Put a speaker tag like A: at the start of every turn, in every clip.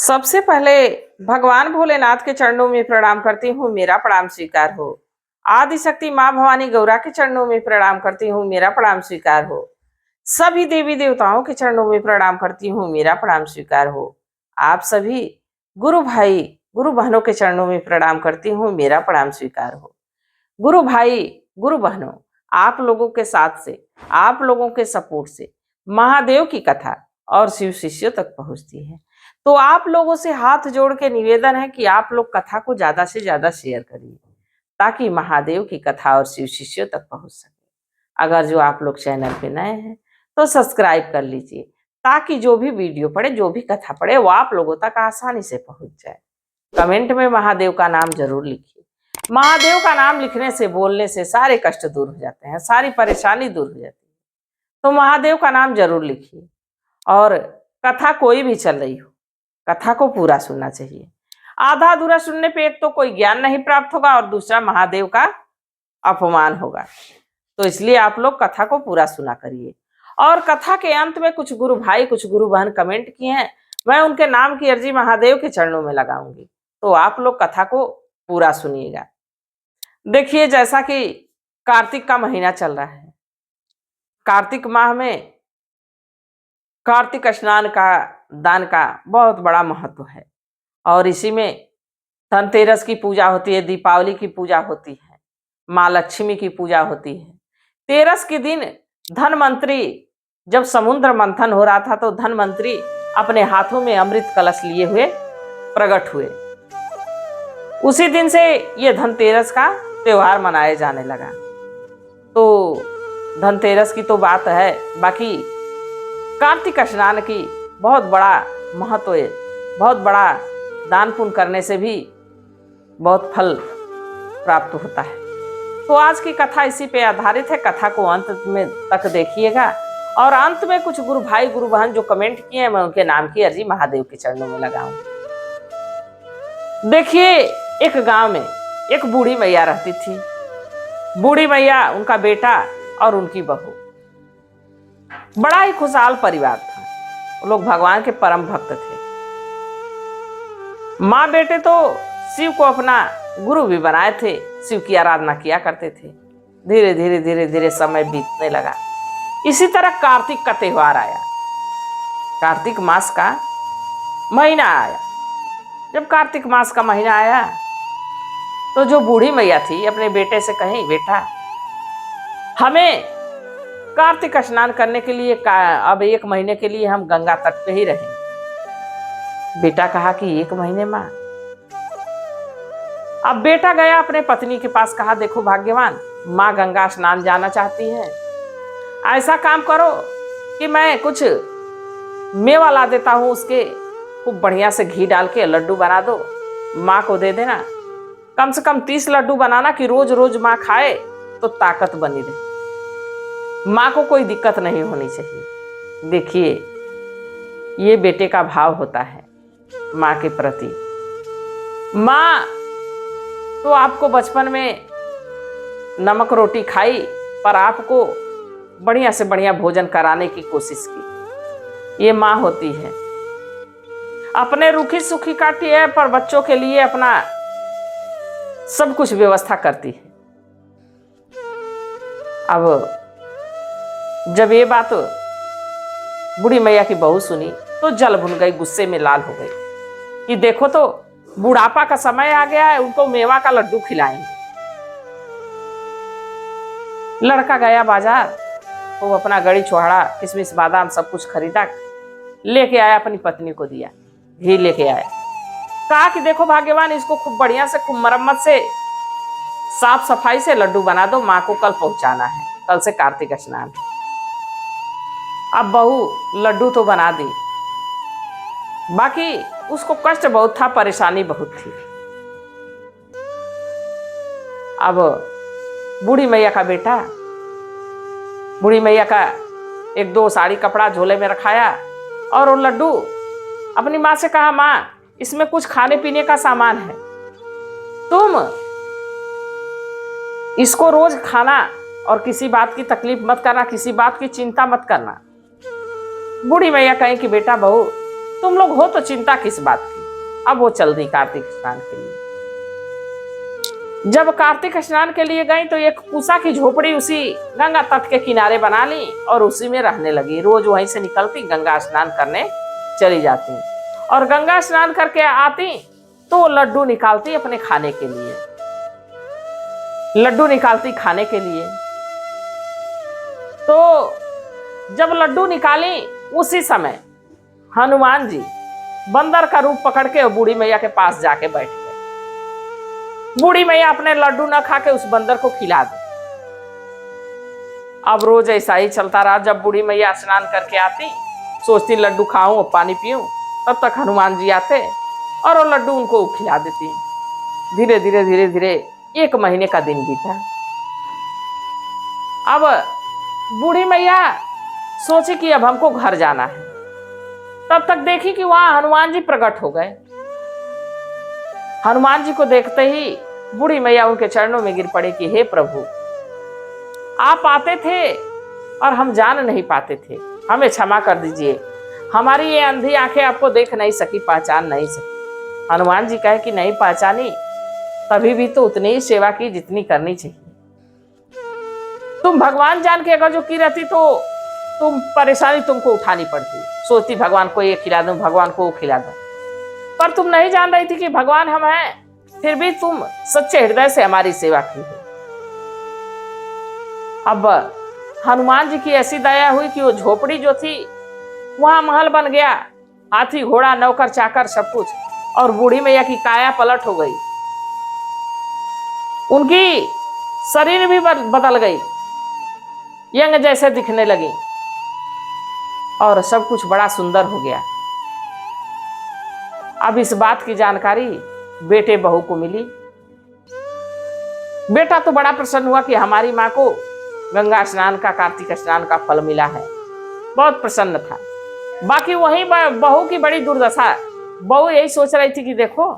A: सबसे पहले भगवान भोलेनाथ के चरणों में प्रणाम करती हूँ, मेरा प्रणाम स्वीकार हो। आदि शक्ति माँ भवानी गौरा के चरणों में प्रणाम करती हूँ, मेरा प्रणाम स्वीकार हो। सभी देवी देवताओं के चरणों में प्रणाम करती हूँ, मेरा प्रणाम स्वीकार हो। आप सभी गुरु भाई गुरु बहनों के चरणों में प्रणाम करती हूँ, मेरा प्रणाम स्वीकार हो। गुरु भाई गुरु बहनों, आप लोगों के साथ से, आप लोगों के सपोर्ट से महादेव की कथा और शिव शिष्यों तक पहुंचती है। तो आप लोगों से हाथ जोड़ के निवेदन है कि आप लोग कथा को ज्यादा से ज्यादा शेयर करिए ताकि महादेव की कथा और शिव शिष्यों तक पहुंच सके। अगर जो आप लोग चैनल पे नए हैं तो सब्सक्राइब कर लीजिए ताकि जो भी वीडियो पड़े, जो भी कथा पड़े, वो आप लोगों तक आसानी से पहुंच जाए। कमेंट में महादेव का नाम जरूर लिखिए। महादेव का नाम लिखने से, बोलने से सारे कष्ट दूर हो जाते हैं, सारी परेशानी दूर हो जाती है। तो महादेव का नाम जरूर लिखिए। और कथा कोई भी चल रही हो, कथा को पूरा सुनना चाहिए। आधा अधूरा सुनने पे एक तो कोई ज्ञान नहीं प्राप्त होगा और दूसरा महादेव का अपमान होगा। तो इसलिए आप लोग कथा को पूरा सुना करिए। और कथा के अंत में कुछ गुरु भाई, कुछ गुरु बहन कमेंट किए हैं, मैं उनके नाम की अर्जी महादेव के चरणों में लगाऊंगी। तो आप लोग कथा को पूरा सुनिएगा। देखिए, जैसा कि कार्तिक का महीना चल रहा है, कार्तिक माह में कार्तिक स्नान का, दान का बहुत बड़ा महत्व है। और इसी में धनतेरस की पूजा होती है, दीपावली की पूजा होती है, माँ लक्ष्मी की पूजा होती है। तेरस के दिन धनवंतरी, जब समुद्र मंथन हो रहा था तो धनवंतरी अपने हाथों में अमृत कलश लिए हुए प्रकट हुए। उसी दिन से ये धनतेरस का त्योहार मनाया जाने लगा। तो धनतेरस की तो बात है, बाकी कार्तिक स्नान की बहुत बड़ा महत्व है। बहुत बड़ा दान पुण्य करने से भी बहुत फल प्राप्त होता है। तो आज की कथा इसी पे आधारित है। कथा को अंत में तक देखिएगा। और अंत में कुछ गुरु भाई गुरु बहन जो कमेंट किए हैं, मैं उनके नाम की अर्जी महादेव के चरणों में लगाऊंगी। देखिए, एक गांव में एक बूढ़ी मैया रहती थी। बूढ़ी मैया, उनका बेटा और उनकी बहू। बड़ा ही खुशहाल परिवार था। वो लोग भगवान के परम भक्त थे। माँ बेटे तो शिव को अपना गुरु भी बनाए थे, शिव की आराधना किया करते थे। धीरे धीरे धीरे धीरे समय बीतने लगा। इसी तरह कार्तिक का त्योहार आया। कार्तिक मास का महीना आया। जब कार्तिक मास का महीना आया तो जो बूढ़ी मैया थी अपने बेटे से कही, बेटा, हमें कार्तिक स्नान करने के लिए अब 1 महीने के लिए हम गंगा तट पे ही रहेंगे। बेटा कहा कि 1 महीने माँ? अब बेटा गया अपने पत्नी के पास, कहा, देखो भाग्यवान, माँ गंगा स्नान जाना चाहती है। ऐसा काम करो कि मैं कुछ मेवा ला देता हूँ, उसके खूब बढ़िया से घी डाल के लड्डू बना दो, माँ को दे देना। कम से कम 30 लड्डू बनाना कि रोज रोज माँ खाए तो ताकत बनी रहे, माँ को कोई दिक्कत नहीं होनी चाहिए। देखिए, ये बेटे का भाव होता है माँ के प्रति। माँ तो आपको बचपन में नमक रोटी खाई, पर आपको बढ़िया से बढ़िया भोजन कराने की कोशिश की। ये माँ होती है। अपने रूखी सूखी काटती है, पर बच्चों के लिए अपना सब कुछ व्यवस्था करती है। अब जब ये बात बूढ़ी मैया की बहू सुनी तो जल भुन गई, गुस्से में लाल हो गई कि देखो तो बुढ़ापा का समय आ गया है, उनको मेवा का लड्डू खिलाएंगे। लड़का गया बाजार, तो अपना गड़ी छोहाड़ा, किशमिश बादाम सब कुछ खरीदा, लेके आया, अपनी पत्नी को दिया, घी लेके आया। कहा कि देखो भाग्यवान, इसको खूब बढ़िया से, खूब मरम्मत से, साफ सफाई से लड्डू बना दो, माँ को कल पहुंचाना है, कल से कार्तिक स्नान। अब बहू लड्डू तो बना दी, बाकी उसको कष्ट बहुत था, परेशानी बहुत थी। अब बूढ़ी मैया का बेटा, बूढ़ी मैया का 1-2 साड़ी कपड़ा झोले में रखाया और वो लड्डू अपनी माँ से कहा, माँ, इसमें कुछ खाने पीने का सामान है, तुम इसको रोज खाना और किसी बात की तकलीफ मत करना, किसी बात की चिंता मत करना। बूढ़ी मैया कहे कि बेटा, बहू, तुम लोग हो तो चिंता किस बात की। अब वो चल दी कार्तिक स्नान के लिए। जब कार्तिक स्नान के लिए गई तो एक कुसा की झोपड़ी उसी गंगा तट के किनारे बना ली और उसी में रहने लगी। रोज वहीं से निकलती, गंगा स्नान करने चली जाती और गंगा स्नान करके आती तो लड्डू निकालती अपने खाने के लिए, लड्डू निकालती खाने के लिए। तो जब लड्डू निकाली उसी समय हनुमान जी बंदर का रूप पकड़ के बूढ़ी मैया के पास जाके बैठ गए। बूढ़ी मैया अपने लड्डू न खा के उस बंदर को खिला दे। अब रोज ऐसा ही चलता रहा। जब बूढ़ी मैया स्नान करके आती, सोचती लड्डू खाऊं और पानी पीऊं, तब तक हनुमान जी आते और वो लड्डू उनको खिला देती। धीरे धीरे धीरे धीरे 1 महीने का दिन बीता। अब बूढ़ी मैया सोची कि अब हमको घर जाना है। तब तक देखी कि वहां हनुमान जी प्रकट हो गए। हनुमान जी को देखते ही बूढ़ी मैया उनके चरणों में गिर पड़े कि हे प्रभु, आप आते थे और हम जान नहीं पाते थे, हमें क्षमा कर दीजिए। हमारी ये अंधी आंखें आपको देख नहीं सकी, पहचान नहीं सकी। हनुमान जी कहे कि नहीं पहचानी, तभी भी तो उतनी ही सेवा की जितनी करनी चाहिए। तुम भगवान जान के अगर जो की रहती तो तुम परेशानी तुमको उठानी पड़ती। सोचती भगवान को ये खिला दूं, भगवान को वो खिला दूं, पर तुम नहीं जान रही थी कि भगवान हम हैं। फिर भी तुम सच्चे हृदय से हमारी सेवा की है। अब हनुमान जी की ऐसी दया हुई कि वो झोपड़ी जो थी वहां महल बन गया, हाथी घोड़ा नौकर चाकर सब कुछ, और बूढ़ी मैया की काया पलट हो गई। उनकी शरीर भी बदल गई, यंग जैसे दिखने लगी और सब कुछ बड़ा सुंदर हो गया। अब इस बात की जानकारी बेटे बहू को मिली। बेटा तो बड़ा प्रसन्न हुआ कि हमारी माँ को गंगा स्नान का, कार्तिक स्नान का फल मिला है, बहुत प्रसन्न था। बाकी वही बहू की बड़ी दुर्दशा। बहू यही सोच रही थी कि देखो,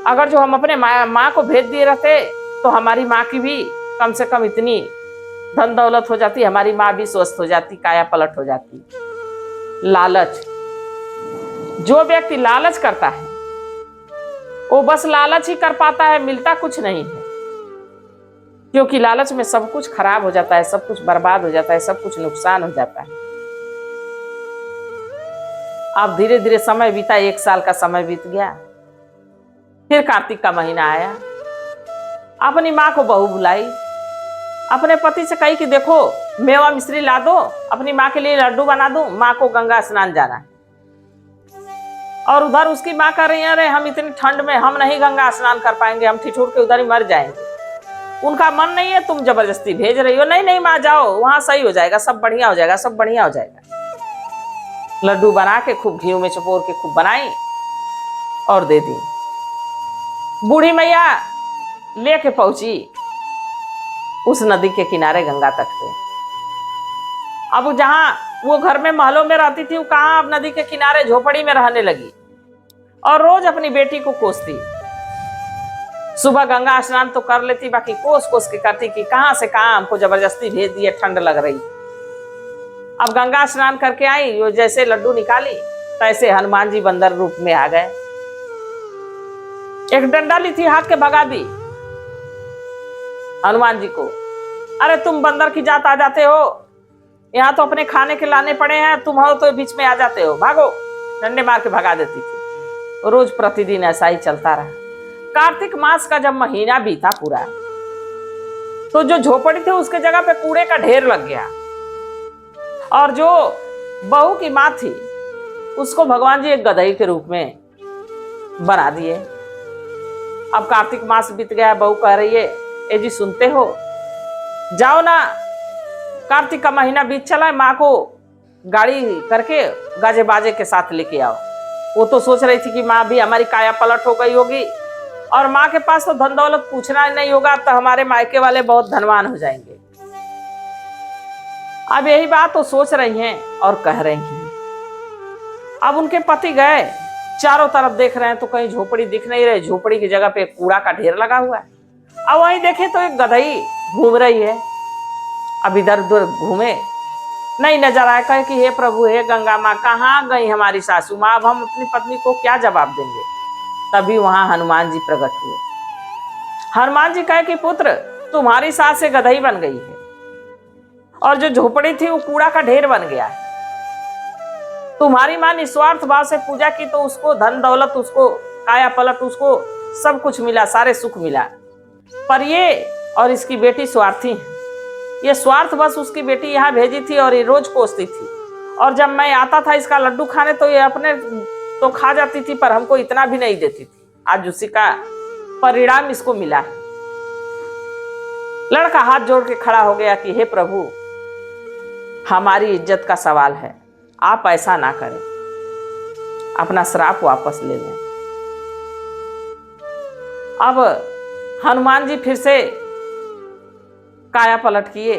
A: अगर जो हम अपने माँ को भेज दिए रहते तो हमारी माँ की भी कम से कम इतनी धन दौलत हो जाती, हमारी माँ भी स्वस्थ हो जाती, काया पलट हो जाती। लालच, जो व्यक्ति लालच करता है वो बस लालच ही कर पाता है, मिलता कुछ नहीं है। क्योंकि लालच में सब कुछ खराब हो जाता है, सब कुछ बर्बाद हो जाता है, सब कुछ नुकसान हो जाता है। अब धीरे धीरे समय बीता, 1 साल का समय बीत गया। फिर कार्तिक का महीना आया। अपनी माँ को बहू बुलाई, अपने पति से कही कि देखो मेवा मिश्री ला दो, अपनी माँ के लिए लड्डू बना दूं, माँ को गंगा स्नान जाना है। और उधर उसकी माँ कह रही है अरे हम इतनी ठंड में हम नहीं गंगा स्नान कर पाएंगे, हम ठिठुर के उधर ही मर जाएंगे। उनका मन नहीं है, तुम जबरदस्ती भेज रही हो। नहीं नहीं माँ जाओ, वहां सही हो जाएगा, सब बढ़िया हो जाएगा, सब बढ़िया हो जाएगा। लड्डू बना के खूब घी में चपोर के खूब बनाई और दे दी। बूढ़ी मैया लेके पहुंची उस नदी के किनारे गंगा तट पे। अब जहां वो घर में महलों में रहती थी, वो कहां अब नदी के किनारे झोपड़ी में रहने लगी और रोज अपनी बेटी को कोसती। सुबह गंगा स्नान तो कर लेती, बाकी कोस कोस के करती कि कहां से कहां हमको जबरदस्ती भेज दिए, ठंड लग रही। अब गंगा स्नान करके आई, वो जैसे लड्डू निकाली तैसे हनुमान जी बंदर रूप में आ गए। एक डंडा ली थी, हाथ के भगा दी हनुमान जी को। अरे तुम बंदर की जात आ जाते हो, यहाँ तो अपने खाने के लाने पड़े हैं, तुम हो तो बीच में आ जाते हो, भागो। डंडे मार के भगा देती थी। रोज प्रतिदिन ऐसा ही चलता रहा। कार्तिक मास का जब महीना बीता पूरा, तो जो झोपड़ी थी उसके जगह पे कूड़े का ढेर लग गया। और जो बहू की माँ थी उसको भगवान जी एक गधई के रूप में बना दिए। अब कार्तिक मास बीत गया, बहू कह रही है ए जी सुनते हो, जाओ ना, कार्तिक का महीना बीत चला है, माँ को गाड़ी करके गाजे बाजे के साथ लेके आओ। वो तो सोच रही थी कि माँ भी हमारी काया पलट हो गई होगी और माँ के पास तो धन दौलत पूछना नहीं होगा, तो हमारे मायके वाले बहुत धनवान हो जाएंगे। अब यही बात वो सोच रही हैं और कह रही हैं। अब उनके पति गए, चारों तरफ देख रहे हैं तो कहीं झोपड़ी दिख नहीं रही। झोपड़ी की जगह पे कूड़ा का ढेर लगा हुआ है। अब वहीं देखे तो एक गधई घूम रही है। अब इधर उधर घूमे नहीं नजर आया, कहे कि हे प्रभु हे गंगा माँ कहाँ गई हमारी सासू माँ, अब हम अपनी पत्नी को क्या जवाब देंगे। तभी वहां हनुमान जी प्रकट हुए। हनुमान जी कहे कि पुत्र तुम्हारी सास से गदही बन गई है और जो झोपड़ी थी वो कूड़ा का ढेर बन गया है। तुम्हारी माँ निस्वार्थ भाव से पूजा की तो उसको धन दौलत, उसको काया पलट, उसको सब कुछ मिला, सारे सुख मिला। पर ये और इसकी बेटी स्वार्थी है। ये स्वार्थ बस उसकी बेटी यहाँ भेजी थी और ये रोज कोसती थी, और जब मैं आता था इसका लड्डू खाने तो ये अपने तो खा जाती थी पर हमको इतना भी नहीं देती थी। आज उसी का परिणाम इसको मिला है। लड़का हाथ जोड़ के खड़ा हो गया कि हे प्रभु हमारी इज्जत का सवाल है, आप ऐसा ना करें, अपना श्राप वापस ले लें। अब हनुमान जी फिर से काया पलट किए।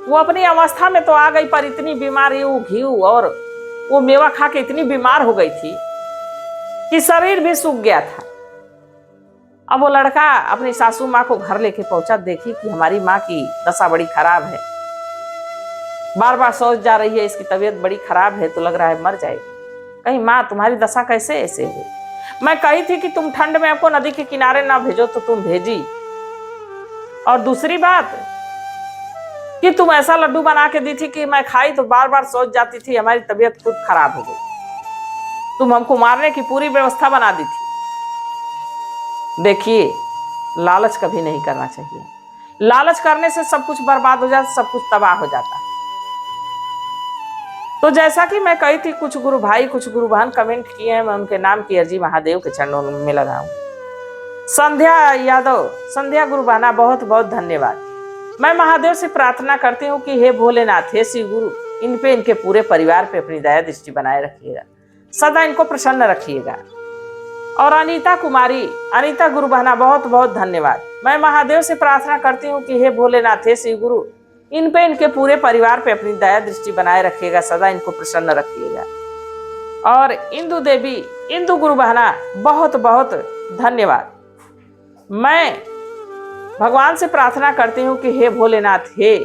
A: वो अपनी अवस्था में तो आ गई पर इतनी बीमार, वो घी और वो मेवा खा के इतनी बीमार हो गई थी कि शरीर भी सूख गया था। अब वो लड़का अपनी सासू माँ को घर लेके पहुंचा, देखी कि हमारी माँ की दशा बड़ी खराब है, बार बार सोच जा रही है, इसकी तबीयत बड़ी खराब है, तो लग रहा है मर जाएगी। कहीं माँ तुम्हारी दशा कैसे ऐसे हुई? मैं कही थी कि तुम ठंड में आपको नदी के किनारे ना भेजो तो तुम भेजी, और दूसरी बात कि तुम ऐसा लड्डू बना के दी थी कि मैं खाई तो बार बार सोच जाती थी, हमारी तबीयत खुद खराब हो गई। तुम हमको मारने की पूरी व्यवस्था बना दी थी। देखिए लालच कभी नहीं करना चाहिए, लालच करने से सब कुछ बर्बाद हो जाता, सब कुछ तबाह हो जाता है। तो जैसा कि मैं कही थी, कुछ गुरु भाई कुछ गुरु बहन कमेंट किए हैं, मैं उनके नाम की अर्जी महादेव के चरणों में लगाऊं। संध्या यादव, संध्या गुरु बहना बहुत बहुत धन्यवाद। मैं महादेव से प्रार्थना करती हूँ कि हे भोलेनाथ, हे शिव गुरु, इन पे इनके पूरे परिवार पे अपनी दया दृष्टि बनाए रखिएगा, सदा इनको प्रसन्न रखिएगा। और अनीता कुमारी, अनीता गुरु बहना बहुत बहुत धन्यवाद। मैं महादेव से प्रार्थना करती हूँ कि हे भोलेनाथ, हे शिव गुरु, इन पे इनके पूरे परिवार पे अपनी दया दृष्टि बनाए रखिएगा, सदा इनको प्रसन्न रखिएगा। और इंदु देवी, इंदु गुरु बहना बहुत बहुत धन्यवाद। मैं भगवान से प्रार्थना करती हूँ कि हे भोलेनाथ, हे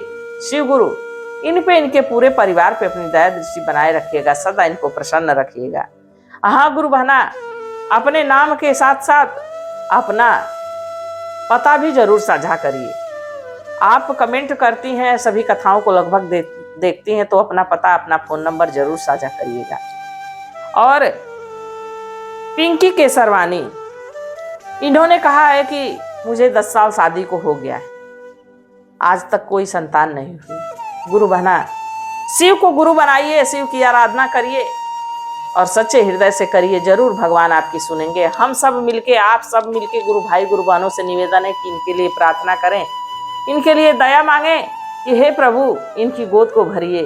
A: शिव गुरु, इन पे इनके पूरे परिवार पे अपनी दया दृष्टि बनाए रखिएगा, सदा इनको प्रसन्न रखिएगा। हाँ गुरु बहना, अपने नाम के साथ साथ अपना पता भी जरूर साझा करिए। आप कमेंट करती हैं, सभी कथाओं को लगभग देखती हैं, तो अपना पता अपना फोन नंबर जरूर साझा करिएगा। और पिंकी केसरवानी, इन्होंने कहा है कि मुझे 10 साल शादी को हो गया है, आज तक कोई संतान नहीं हुई। गुरु बहना, शिव को गुरु बनाइए, शिव की आराधना करिए और सच्चे हृदय से करिए, जरूर भगवान आपकी सुनेंगे। हम सब मिलके, आप सब मिलके गुरु भाई गुरु बहनों से निवेदन है कि इनके लिए प्रार्थना करें, इनके लिए दया मांगे कि हे प्रभु इनकी गोद को भरिए,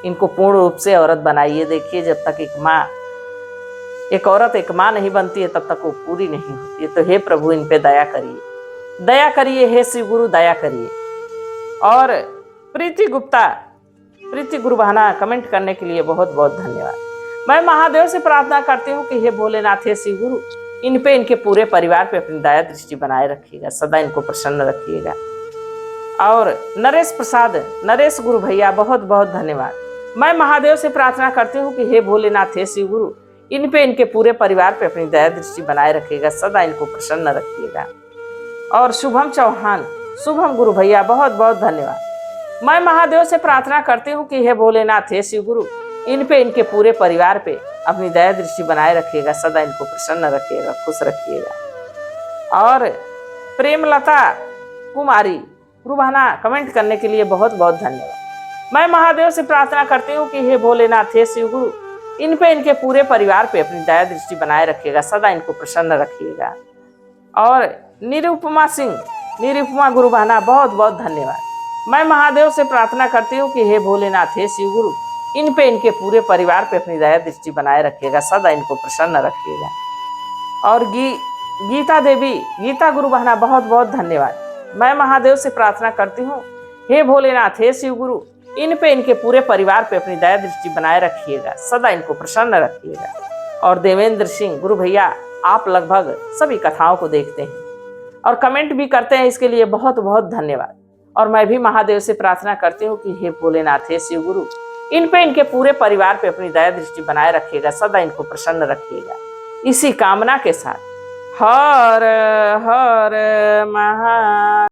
A: इनको पूर्ण रूप से औरत बनाइए। देखिए जब तक एक औरत एक माँ नहीं बनती है तब तक वो पूरी नहीं होती है। तो हे प्रभु इन पे दया करिए, दया करिए, हे शिव गुरु दया करिए। और प्रीति गुप्ता, प्रीति गुरु बहना कमेंट करने के लिए बहुत बहुत धन्यवाद। मैं महादेव से प्रार्थना करती हूँ कि हे भोलेनाथ, हे शिव गुरु, इन पे इनके पूरे परिवार पे अपनी दया दृष्टि बनाए रखिएगा, सदा इनको प्रसन्न रखिएगा। और नरेश प्रसाद, नरेश गुरु भैया बहुत बहुत धन्यवाद। मैं महादेव से प्रार्थना करती हूँ कि हे भोलेनाथ, हे शिव गुरु, इन पे इनके पूरे परिवार पे अपनी दया दृष्टि बनाए रखिएगा, सदा इनको प्रसन्न रखिएगा। और शुभम चौहान, शुभम गुरु भैया बहुत बहुत धन्यवाद। मैं महादेव से प्रार्थना करती हूँ कि हे भोलेनाथ, हे शिव गुरु, इन पे इनके पूरे परिवार पे अपनी दया दृष्टि बनाए रखिएगा, सदा इनको प्रसन्न रखिएगा, खुश रखिएगा। और प्रेमलता कुमारी गुरु बहना कमेंट करने के लिए बहुत बहुत धन्यवाद। मैं महादेव से प्रार्थना करती हूँ कि हे भोलेनाथ, हे शिव गुरु, इन पे इनके पूरे परिवार पे अपनी दया दृष्टि बनाए रखिएगा, सदा इनको प्रसन्न रखिएगा। और निरुपमा सिंह, निरुपमा गुरु बहना बहुत बहुत धन्यवाद। मैं महादेव से प्रार्थना करती हूँ कि हे भोलेनाथ, हे शिव गुरु, इन पे इनके पूरे परिवार पे अपनी दया दृष्टि बनाए रखिएगा, सदा इनको प्रसन्न रखिएगा। और गीता देवी, गीता गुरु बहना बहुत बहुत धन्यवाद। मैं महादेव से प्रार्थना करती हूँ, हे भोलेनाथ, हे शिव गुरु, इन पे इनके पूरे परिवार पे अपनी दया दृष्टि बनाए रखिएगा, सदा इनको प्रसन्न रखिएगा। और देवेंद्र सिंह गुरु भैया, आप लगभग सभी कथाओं को देखते हैं और कमेंट भी करते हैं, इसके लिए बहुत बहुत धन्यवाद। और मैं भी महादेव से प्रार्थना करती हूँ कि हे भोलेनाथ, हे शिव गुरु, इन पे, इनके पूरे परिवार पे अपनी दया दृष्टि बनाए रखिएगा, सदा इनको प्रसन्न रखिएगा। इसी कामना के साथ हर हर महादेव।